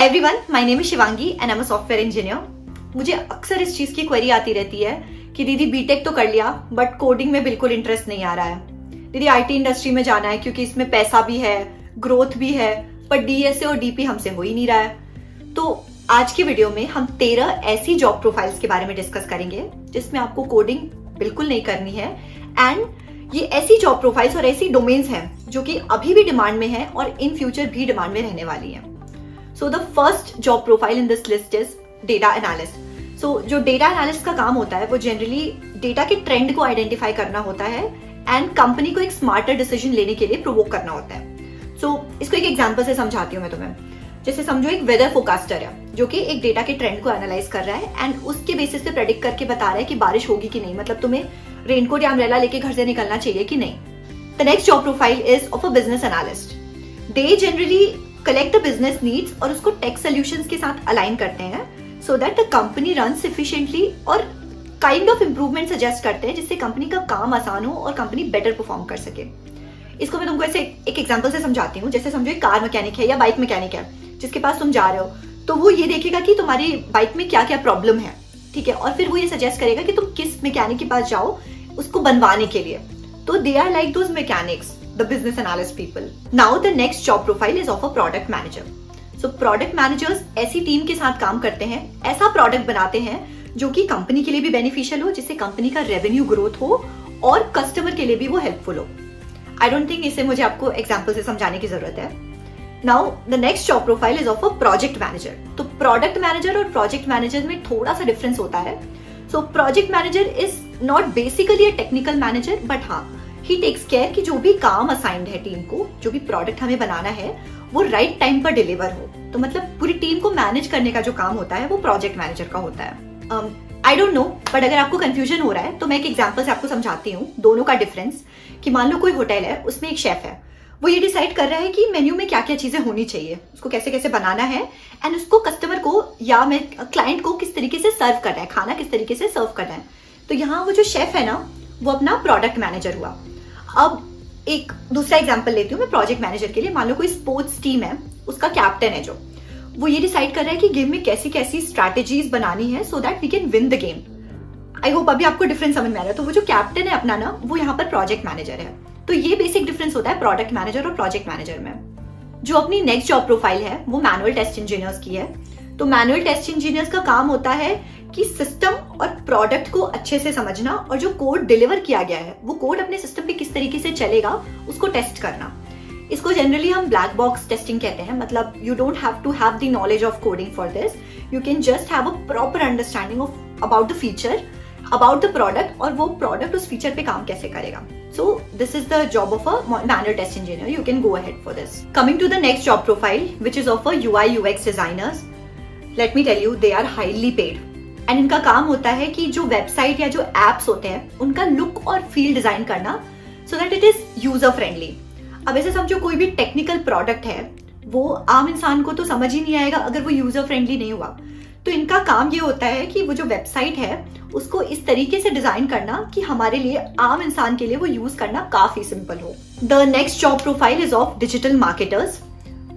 Everyone, my name is Shivangi and I am a software engineer. मुझे अक्सर इस चीज की क्वेरी आती रहती है कि दीदी बीटेक तो कर लिया बट कोडिंग में बिल्कुल इंटरेस्ट नहीं आ रहा है। दीदी आईटी इंडस्ट्री में जाना है क्योंकि इसमें पैसा भी है, ग्रोथ भी है, पर डीएसए और डीपी हमसे हो ही नहीं रहा है। तो आज की वीडियो में हम 13 ऐसी जॉब प्रोफाइल्स के बारे में डिस्कस करेंगे जिसमें आपको कोडिंग बिल्कुल नहीं करनी है एंड ये ऐसी जॉब प्रोफाइल्स और ऐसी डोमेन्स हैं जो कि अभी भी डिमांड में है और इन फ्यूचर भी डिमांड में रहने वाली है। So the first job profile in this list is data analyst. So जो data analyst का काम होता है वो जनरली डेटा के ट्रेंड को आइडेंटिफाई करना होता है एंड कंपनी को एक स्मार्टर डिसीजन लेने के लिए प्रोवोक करना होता है। So इसको एक एग्जांपल से समझाती हूँ मैं तुम्हें। जैसे समझो एक वेदर फोरकास्टर है जो कि एक डेटा के ट्रेंड को एनालाइज कर रहा है एंड उसके बेसिस पे प्रेडिक्ट करके बता रहा है कि बारिश होगी कि नहीं, मतलब तुम्हें रेनकोट या अम्ब्रेला लेके घर से निकलना चाहिए कि नहीं। The next job profile is of a business analyst. They generally collect the business needs और उसको टेक सोल्यूशंस के साथ अलाइन करते हैं so that the company runs efficiently और काइंड ऑफ इंप्रूवमेंट सजेस्ट करते हैं जिससे कंपनी का काम आसान हो और कंपनी बेटर परफॉर्म कर सके। इसको मैं तुमको ऐसे एक एग्जांपल से समझाती हूँ। जैसे समझो एक कार मैकेनिक है या बाइक मैकेनिक है जिसके पास तुम जा रहे हो, तो वो ये देखेगा कि तुम्हारी बाइक में क्या क्या प्रॉब्लम है, ठीक है, और फिर वो ये सजेस्ट करेगा कि तुम किस मैकेनिक के पास जाओ उसको बनवाने के लिए। तो they are like those mechanics, the business analyst people. Now the next job profile is of a product manager. So product managers ऐसी टीम के साथ काम करते हैं, ऐसा प्रोडक्ट बनाते हैं जो कि कंपनी के लिए भी बेनिफिशियल हो, जिससे कंपनी का रेवेन्यू ग्रोथ हो और कस्टमर के लिए भी वो हेल्पफुल हो। आई डोंट थिंक इसे मुझे आपको एग्जाम्पल से समझाने की जरूरत है। Now the next job profile is of a project manager. तो प्रोडक्ट मैनेजर और प्रोजेक्ट मैनेजर में थोड़ा सा डिफरेंस होता है। So project manager is not basically a technical manager, but हाँ ही टेक्स केयर कि जो भी काम असाइंड है टीम को, जो भी प्रोडक्ट हमें बनाना है वो राइट टाइम पर डिलीवर हो। तो मतलब पूरी टीम को मैनेज करने का जो काम होता है वो प्रोजेक्ट मैनेजर का होता है। आई डोंट नो, बट अगर आपको कंफ्यूजन हो रहा है तो मैं एक एग्जांपल से आपको समझाती हूँ दोनों का डिफरेंस। कि मान लो कोई होटल है, उसमें एक शेफ है, वो ये डिसाइड कर रहा है कि मेन्यू में क्या क्या चीजें होनी चाहिए, उसको कैसे कैसे बनाना है एंड उसको कस्टमर को या मैं क्लाइंट को किस तरीके से सर्व करना है, खाना किस तरीके से सर्व करना है। तो यहाँ वो जो शेफ है ना वो अपना प्रोडक्ट मैनेजर हुआ। अब एक दूसरा एग्जांपल लेती हूँ मैं प्रोजेक्ट मैनेजर के लिए। मान लो कोई स्पोर्ट्स टीम है, उसका कैप्टन है जो वो ये डिसाइड कर रहा है कि गेम में कैसी कैसी स्ट्रैटेजीज बनानी है so that we can win the game. I hope अभी आपको डिफरेंस समझ में आ रहा है। तो वो जो कैप्टन है अपना ना, वो यहाँ पर प्रोजेक्ट मैनेजर है। तो ये बेसिक डिफरेंस होता है प्रोडक्ट मैनेजर और प्रोजेक्ट मैनेजर में। जो अपनी नेक्स्ट जॉब प्रोफाइल है वो मैनुअल टेस्ट इंजीनियर्स की है। तो मैनुअल टेस्ट इंजीनियर्स का काम होता है कि सिस्टम और प्रोडक्ट को अच्छे से समझना और जो कोड डिलीवर किया गया है वो कोड अपने सिस्टम पे किस तरीके से चलेगा उसको टेस्ट करना। इसको जनरली हम ब्लैक बॉक्स टेस्टिंग कहते हैं। मतलब you don't have to have the knowledge of coding for this, you can just have a proper understanding of about the feature, about the product और वो प्रोडक्ट उस feature पे काम कैसे करेगा। So this is the job of a manual test engineer. You can go ahead for this. Coming to the next job profile, which is of a UI UX designers. Let me tell you, they are highly paid. And इनका काम होता है कि जो website या जो apps होते हैं उनका लुक और फील डिजाइन करना so that it is user friendly. अब ऐसे समझो कोई भी टेक्निकल प्रोडक्ट है वो आम इंसान को तो समझ ही नहीं आएगा अगर वो यूजर फ्रेंडली नहीं हुआ। तो इनका काम ये होता है कि वो जो वेबसाइट है उसको इस तरीके से डिजाइन करना कि हमारे लिए, आम इंसान के लिए वो यूज करना काफी सिंपल हो। The next job profile is of digital marketers.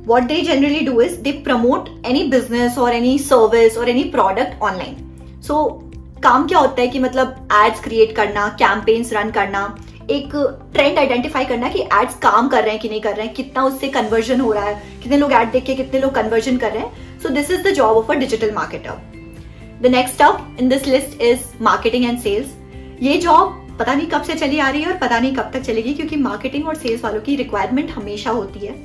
What they generally do is they promote any business or any service or any product online. So काम क्या होता है कि मतलब एड्स क्रिएट करना, कैंपेन्स रन करना, एक ट्रेंड आइडेंटिफाई करना कि एड्स काम कर रहे हैं कि नहीं कर रहे हैं, कितना उससे कन्वर्जन हो रहा है, कितने लोग एड देख के कितने लोग कन्वर्जन कर रहे हैं। So this is the job of a digital marketer. The next up in this list is marketing and sales. ये जॉब पता नहीं कब से चली आ रही है और पता नहीं कब तक चलेगी, क्योंकि मार्केटिंग और सेल्स वालों की रिक्वायरमेंट हमेशा होती है।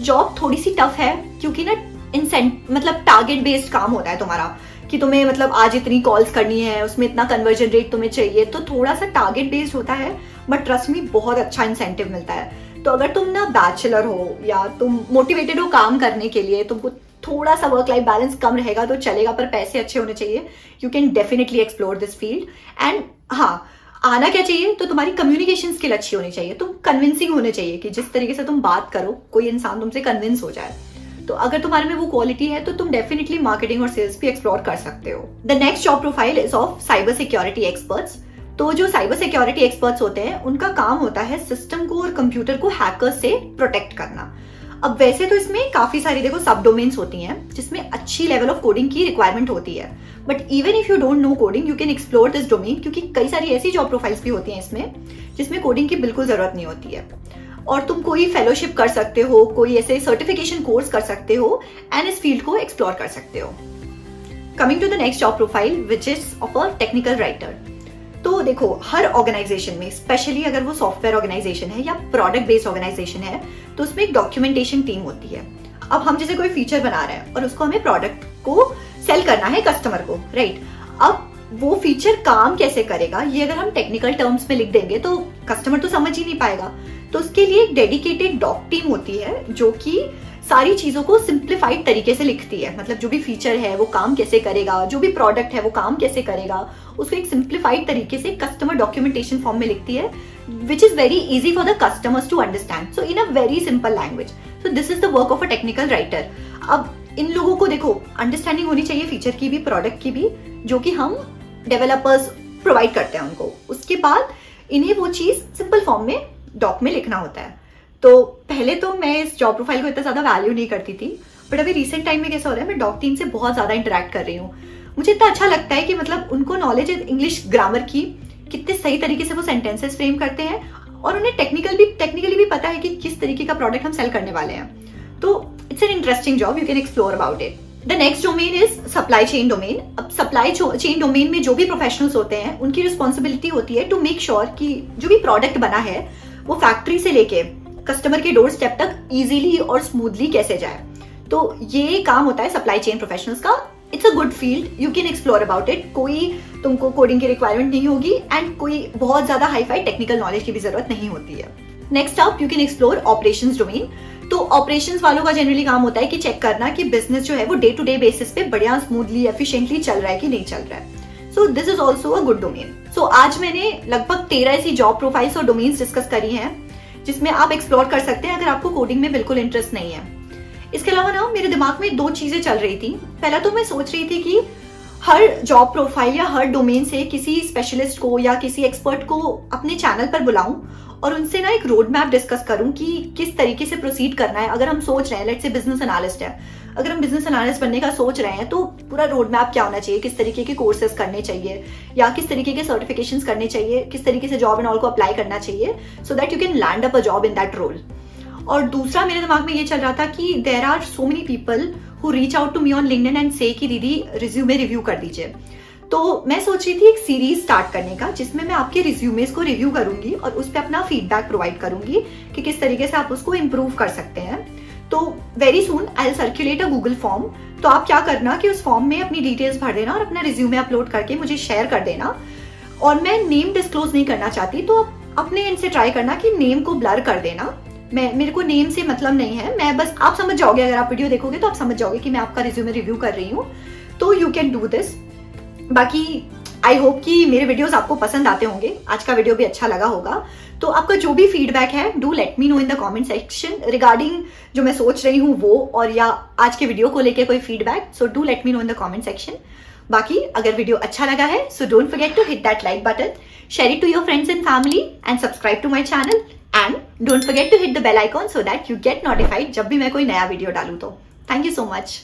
जॉब थोड़ी सी टफ है क्योंकि ना मतलब टारगेट बेस्ड काम होता है तुम्हारा कि तुम्हें मतलब आज इतनी कॉल्स करनी है, उसमें इतना कन्वर्जन रेट तुम्हें चाहिए, तो थोड़ा सा टारगेट बेस्ड होता है, बट ट्रस्ट मी बहुत अच्छा इंसेंटिव मिलता है। तो अगर तुम ना बैचलर हो या तुम मोटिवेटेड हो काम करने के लिए, तुमको थोड़ा सा वर्क लाइफ बैलेंस कम रहेगा तो चलेगा, पर पैसे अच्छे होने चाहिए, you can definitely explore this field. And हाँ, आना क्या चाहिए, तो तुम्हारी कम्युनिकेशन स्किल अच्छी होनी चाहिए, तुम कन्विंसिंग होने चाहिए कि जिस तरीके से तुम बात करो कोई इंसान तुमसे कन्विंस हो जाए। तो अगर तुम्हारे में वो क्वालिटी है तो तुम डेफिनेटली मार्केटिंग और सेल्स भी एक्सप्लोर कर सकते हो। The next job profile is of cyber security experts. तो जो साइबर सिक्योरिटी एक्सपर्ट्स होते हैं उनका काम होता है सिस्टम को और कंप्यूटर को हैकर्स से प्रोटेक्ट करना। अब वैसे तो इसमें काफी सारी देखो सब डोमेन्स होती हैं जिसमें अच्छी लेवल ऑफ कोडिंग की रिक्वायरमेंट होती है, but even if you don't know coding you can explore this domain, क्योंकि कई सारी ऐसी जॉब प्रोफाइल्स भी होती हैं इसमें जिसमें कोडिंग की बिल्कुल जरूरत नहीं होती है, और तुम कोई फेलोशिप कर सकते हो, कोई ऐसे सर्टिफिकेशन कोर्स कर सकते हो एंड इस फील्ड को एक्सप्लोर कर सकते हो। Coming to the next job profile which is of a technical writer. तो देखो हर ऑर्गेनाइजेशन में, स्पेशली अगर वो सॉफ्टवेयर ऑर्गेनाइजेशन है या प्रोडक्ट बेस्ड ऑर्गेनाइजेशन है, तो उसमें एक डॉक्यूमेंटेशन टीम होती है। अब हम जैसे कोई फीचर बना रहे हैं और उसको हमें प्रोडक्ट को सेल करना है कस्टमर को, राइट? अब वो फीचर काम कैसे करेगा ये अगर हम टेक्निकल टर्म्स में लिख देंगे तो कस्टमर तो समझ ही नहीं पाएगा। तो उसके लिए एक डेडिकेटेड डॉक टीम होती है जो कि सारी चीजों को सिंप्लीफाइड तरीके से लिखती है, मतलब जो भी फीचर है वो काम कैसे करेगा, जो भी प्रोडक्ट है वो काम कैसे करेगा, उसको एक सिंप्लीफाइड तरीके से कस्टमर डॉक्यूमेंटेशन फॉर्म में लिखती है, which is very easy for the customers to understand, so in a very simple language. So this is the work of a technical writer. अब इन लोगों को देखो अंडरस्टैंडिंग होनी चाहिए फीचर की भी, प्रोडक्ट की भी, जो कि हम डेवलपर्स प्रोवाइड करते हैं उनको। उसके बाद इन्हें वो चीज सिंपल फॉर्म में डॉक में लिखना होता है। तो पहले तो मैं इस जॉब प्रोफाइल को इतना ज्यादा वैल्यू नहीं करती थी, बट अभी रिसेंट टाइम में कैसा हो रहा है, मैं डॉक टीम से बहुत ज्यादा इंटरेक्ट कर रही हूँ। मुझे इतना अच्छा लगता है कि मतलब उनको नॉलेज है इंग्लिश ग्रामर की, कितने सही तरीके से वो सेंटेंसेस फ्रेम करते हैं, और उन्हें टेक्निकली भी पता है कि किस तरीके का प्रोडक्ट हम सेल करने वाले हैं। तो it's an interesting job, you can explore about it. The next domain is supply chain domain. अब सप्लाई चेन डोमेन में जो भी प्रोफेशनल्स होते हैं उनकी रिस्पॉन्सिबिलिटी होती है टू मेक श्योर कि जो भी प्रोडक्ट बना है वो फैक्ट्री से लेके कस्टमर के डोर स्टेप तक इजीली और स्मूथली कैसे जाए। तो ये काम होता है सप्लाई चेन प्रोफेशनल्स का। It's a good field, you can explore about it. कोई तुमको कोडिंग की रिक्वायरमेंट नहीं होगी एंड कोई बहुत ज्यादा हाई फाई टेक्निकल नॉलेज की भी जरूरत नहीं होती है। Next up you can explore operations domain. तो ऑपरेशंस वालों का जनरली काम होता है कि चेक करना कि बिजनेस जो है वो डे टू डे बेसिस पे बढ़िया स्मूथली एफिशिएंटली चल रहा है कि नहीं चल रहा है। So this is also a good domain. So आज मैंने लगभग 13 ऐसी जॉब प्रोफाइल्स और डोमेन्स डिस्कस करी हैं जिसमें आप एक्सप्लोर कर सकते हैं अगर आपको कोडिंग में बिल्कुल इंटरेस्ट नहीं है। इसके अलावा ना मेरे दिमाग में 2 चीजें चल रही थी। पहला तो मैं सोच रही थी कि हर जॉब प्रोफाइल या हर डोमेन से किसी स्पेशलिस्ट को या किसी एक्सपर्ट को अपने चैनल पर बुलाऊं और उनसे ना एक रोड मैप डिस्कस करूं कि किस तरीके से प्रोसीड करना है। अगर हम सोच रहे हैं, लेट्स से बिजनेस एनालिस्ट है, अगर हम बिजनेस एनालिस्ट बनने का सोच रहे हैं तो पूरा रोड मैप क्या होना चाहिए, किस तरीके के कोर्सेज करने चाहिए या किस तरीके के सर्टिफिकेशंस करने चाहिए, किस तरीके से जॉब एंड ऑल को अप्लाई करना चाहिए, so that you can land up a job in that role. और दूसरा मेरे दिमाग में ये चल रहा था कि there are so many people who reach out to me on LinkedIn and say कि दीदी रिज्यूमे रिव्यू कर दीजिए। तो मैं सोच रही थी एक सीरीज स्टार्ट करने का जिसमें मैं आपके रिज्यूमेस को रिव्यू करूंगी और उस पर अपना फीडबैक प्रोवाइड करूंगी कि किस तरीके से आप उसको इम्प्रूव कर सकते हैं। तो very soon I will circulate a Google form. तो आप क्या करना कि उस फॉर्म में अपनी डिटेल्स भर देना और अपना रिज्यूमे अपलोड करके मुझे शेयर कर देना। और मैं नेम डिस्क्लोज नहीं करना चाहती, तो अपने एंड से ट्राई करना कि नेम को ब्लर कर देना। मेरे को नेम से मतलब नहीं है, मैं बस आप समझ जाओगे, अगर आप वीडियो देखोगे तो आप समझ जाओगे कि मैं आपका रिज्यूमे रिव्यू कर रही हूँ। तो यू कैन डू दिस। बाकी आई होप कि मेरे वीडियोस आपको पसंद आते होंगे, आज का वीडियो भी अच्छा लगा होगा। तो आपका जो भी फीडबैक है do let me know in the comment section regarding जो मैं सोच रही हूँ वो, और या आज के वीडियो को लेके कोई feedback, so do let me know in the comment section. बाकी अगर वीडियो अच्छा लगा है so don't forget to hit that like button, share it to your friends and family and subscribe to my channel and don't forget to hit the bell icon so that you get notified जब भी मैं कोई नया video डालूं। तो thank you so much.